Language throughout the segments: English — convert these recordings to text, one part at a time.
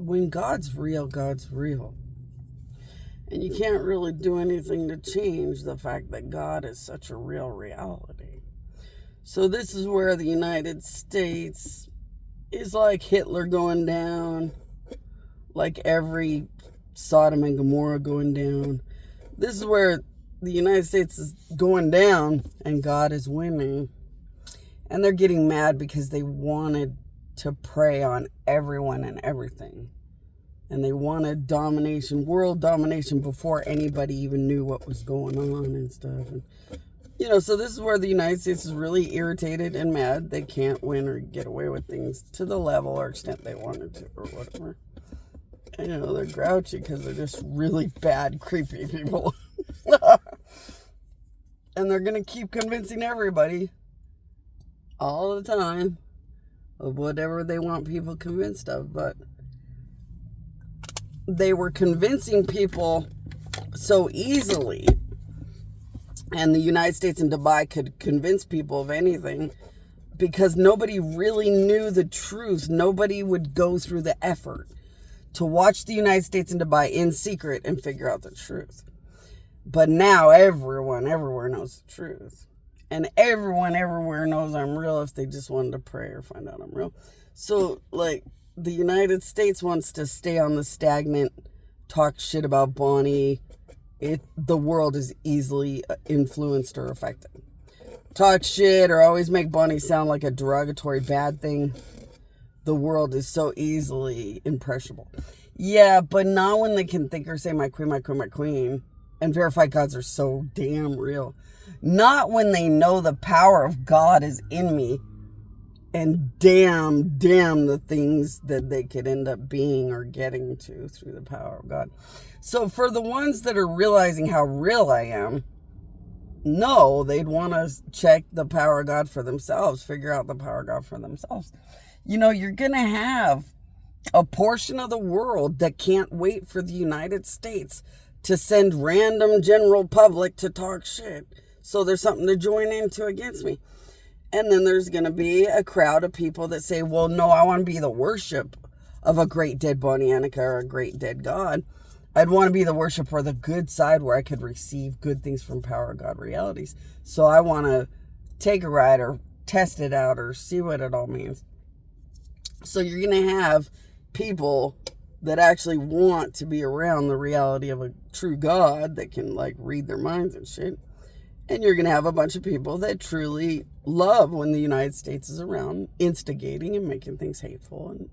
when God's real, God's real. And you can't really do anything to change the fact that God is such a real reality. So this is where the United States is like Hitler going down, like every Sodom and Gomorrah going down. This is where the United States is going down and God is winning. And they're getting mad because they wanted to prey on everyone and everything. And they wanted domination, world domination, before anybody even knew what was going on and stuff. And, so this is where the United States is really irritated and mad. They can't win or get away with things to the level or extent they wanted to or whatever. And, they're grouchy because they're just really bad, creepy people. And they're going to keep convincing everybody all the time of whatever they want people convinced of. But they were convincing people so easily, and the United States and Dubai could convince people of anything because nobody really knew the truth. Nobody would go through the effort to watch the United States and Dubai in secret and figure out the truth. But now everyone everywhere knows the truth. And everyone everywhere knows I'm real if they just wanted to pray or find out I'm real. So, the United States wants to stay on the stagnant, talk shit about Bonnie. The world is easily influenced or affected. Talk shit or always make Bonnie sound like a derogatory bad thing. The world is so easily impressionable. Yeah, but not when they can think or say my queen, my queen, my queen. And verified gods are so damn real. Not when they know the power of God is in me. And damn the things that they could end up being or getting to through the power of God. So for the ones that are realizing how real I am, no, they'd want to check the power of God for themselves, figure out the power of God for themselves. You're going to have a portion of the world that can't wait for the United States to send random general public to talk shit. So there's something to join into against me. And then there's going to be a crowd of people that say, well, no, I want to be the worship of a great dead Bonnie Annika or a great dead God. I'd want to be the worship or the good side where I could receive good things from power of God realities. So I want to take a ride or test it out or see what it all means. So you're going to have people that actually want to be around the reality of a true God that can read their minds and shit. And you're going to have a bunch of people that truly love when the United States is around, instigating and making things hateful and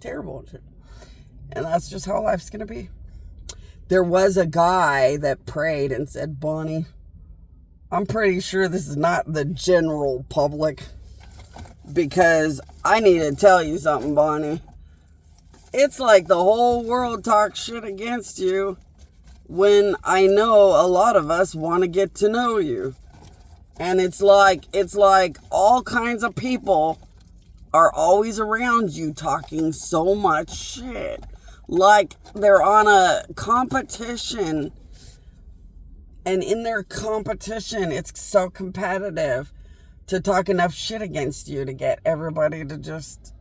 terrible and shit. And that's just how life's going to be. There was a guy that prayed and said, Bonnie, I'm pretty sure this is not the general public because I need to tell you something, Bonnie. It's like the whole world talks shit against you. When I know a lot of us want to get to know you. And it's like all kinds of people are always around you talking so much shit. Like they're on a competition. And in their competition, it's so competitive to talk enough shit against you to get everybody to just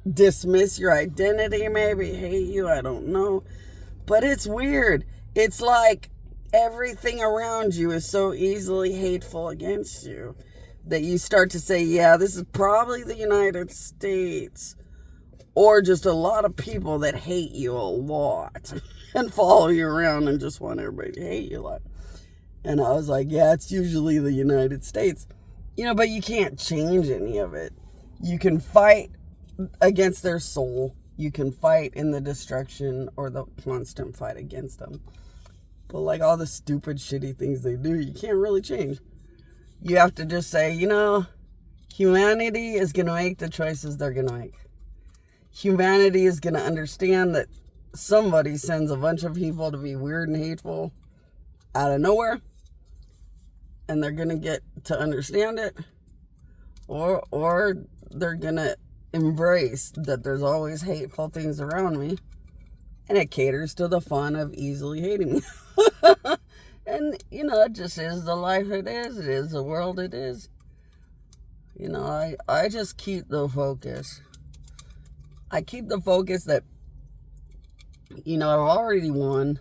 dismiss your identity, maybe hate you, I don't know. But it's weird. It's like everything around you is so easily hateful against you that you start to say, yeah, this is probably the United States. Or just a lot of people that hate you a lot and follow you around and just want everybody to hate you a lot. And I was like, yeah, it's usually the United States. But you can't change any of it. You can fight against their soul. You can fight in the destruction or the constant fight against them. But all the stupid, shitty things they do, you can't really change. You have to just say, humanity is going to make the choices they're going to make. Humanity is going to understand that somebody sends a bunch of people to be weird and hateful out of nowhere. And they're going to get to understand it. Or they're going to embrace that there's always hateful things around me. And it caters to the fun of easily hating me. And, it just is the life it is. It is the world it is. I just keep the focus. I keep the focus that I've already won.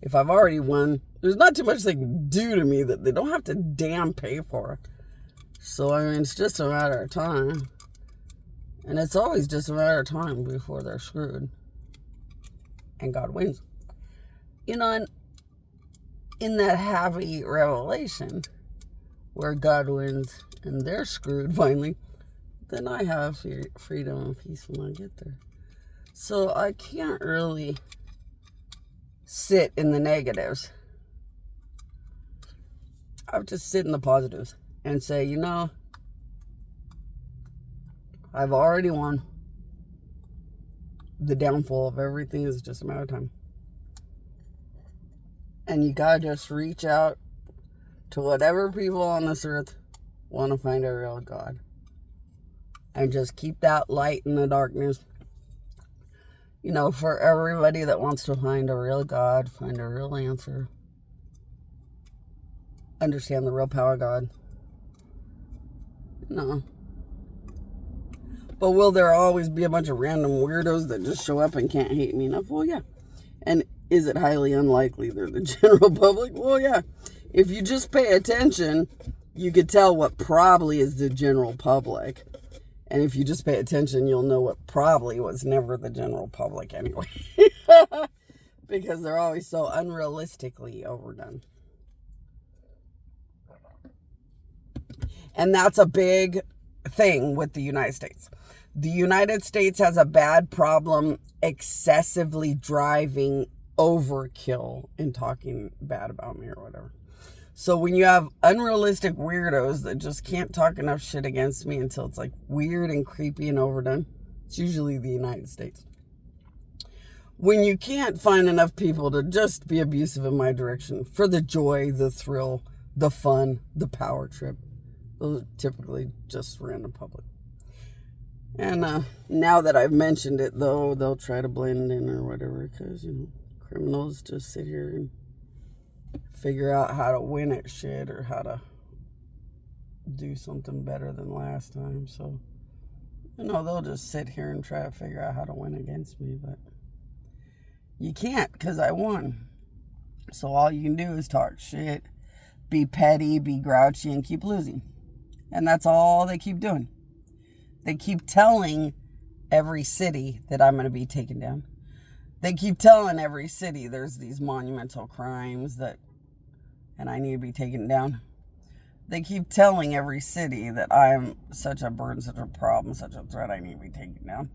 If I've already won, there's not too much they can do to me that they don't have to damn pay for. So, it's just a matter of time. And it's always just a matter of time before they're screwed. And God wins. And in that happy revelation where God wins and they're screwed finally, then I have freedom and peace when I get there. So I can't really sit in the negatives. I have to sit in the positives and say, I've already won. The downfall of everything is just a matter of time. And you gotta just reach out to whatever people on this earth want to find a real God. And just keep that light in the darkness. For everybody that wants to find a real God, find a real answer, understand the real power of God. But will there always be a bunch of random weirdos that just show up and can't hate me enough? Well, yeah. And is it highly unlikely they're the general public? Well, yeah. If you just pay attention, you could tell what probably is the general public. And if you just pay attention, you'll know what probably was never the general public anyway. Because they're always so unrealistically overdone. And that's a big thing with the United States. The United States has a bad problem excessively driving overkill and talking bad about me or whatever. So when you have unrealistic weirdos that just can't talk enough shit against me until it's like weird and creepy and overdone, it's usually the United States. When you can't find enough people to just be abusive in my direction for the joy, the thrill, the fun, the power trip, those are typically just random public. And now that I've mentioned it, though, they'll try to blend in or whatever because, criminals just sit here and figure out how to win at shit or how to do something better than last time. So, they'll just sit here and try to figure out how to win against me. But you can't because I won. So all you can do is talk shit, be petty, be grouchy, and keep losing. And that's all they keep doing. They keep telling every city that I'm going to be taken down. They keep telling every city there's these monumental crimes and I need to be taken down. They keep telling every city that I'm such a burden, such a problem, such a threat, I need to be taken down.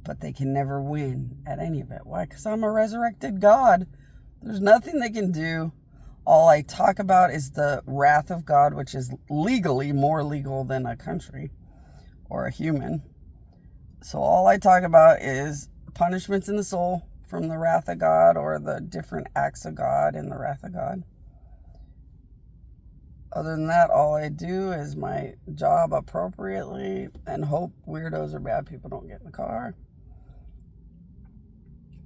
But they can never win at any of it. Why? Because I'm a resurrected God. There's nothing they can do. All I talk about is the wrath of God, which is legally more legal than a country or a human. So all I talk about is punishments in the soul from the wrath of God or the different acts of God in the wrath of God. Other than that, all I do is my job appropriately and hope weirdos or bad people don't get in the car.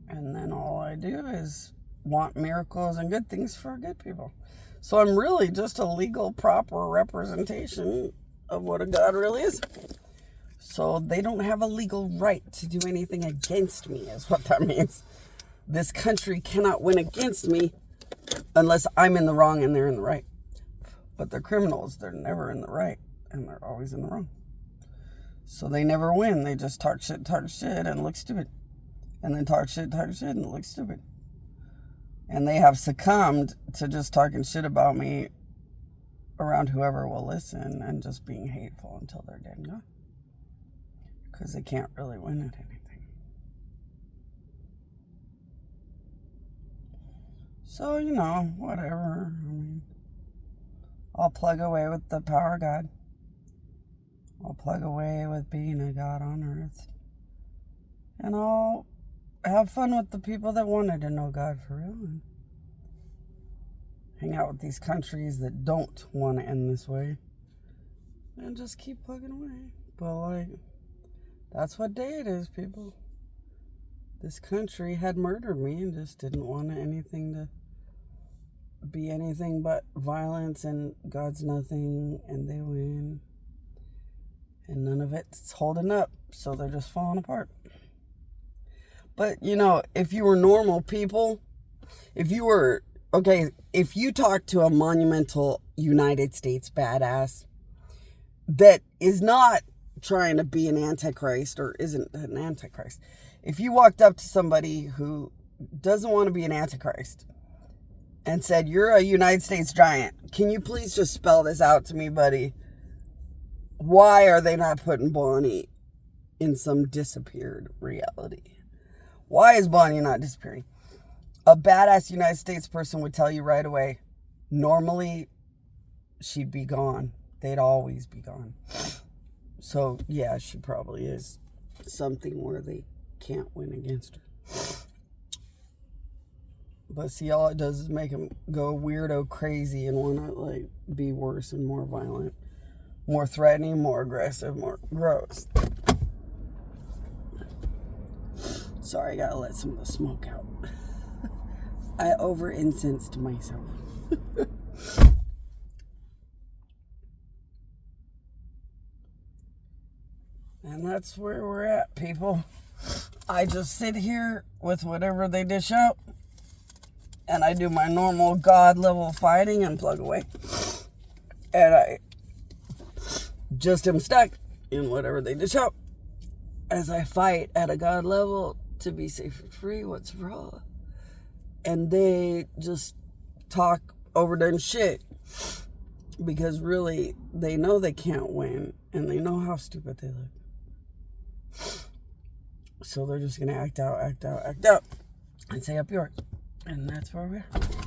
And then all I do is want miracles and good things for good people. So I'm really just a legal, proper representation of what a God really is. So they don't have a legal right to do anything against me, is what that means. This country cannot win against me unless I'm in the wrong and they're in the right. But they're criminals. They're never in the right, and they're always in the wrong. So they never win. They just talk shit, and look stupid. And then talk shit, and look stupid. And they have succumbed to just talking shit about me around whoever will listen and just being hateful until they're dead and gone. Because they can't really win at anything. So, whatever. I'll plug away with the power of God. I'll plug away with being a God on earth. And I'll have fun with the people that wanted to know God for real. And hang out with these countries that don't want to end this way. And just keep plugging away. But that's what day it is, people. This country had murdered me and just didn't want anything to be anything but violence, and God's nothing, and they win. And none of it's holding up, so they're just falling apart. But, you know, if you were normal people, if you talk to a monumental United States badass that is not trying to be an antichrist or isn't an antichrist, if you walked up to somebody who doesn't want to be an antichrist and said, you're a United States giant, can you please just spell this out to me, buddy? Why are they not putting Bonnie in some disappeared reality? Why is Bonnie not disappearing? A badass United States person would tell you right away, normally she'd be gone. They'd always be gone. So, yeah, she probably is something where they can't win against her. But see, all it does is make them go weirdo crazy and want to, like, be worse and more violent, more threatening, more aggressive, more gross. Sorry, I gotta let some of the smoke out. I over-incensed myself. And that's where we're at, people. I just sit here with whatever they dish out, and I do my normal God level fighting and plug away. And I just am stuck in whatever they dish out as I fight at a God level to be safe and free, what's wrong. And they just talk overdone shit because really they know they can't win and they know how stupid they look. So they're just going to act out and say up yours. And that's where we're at.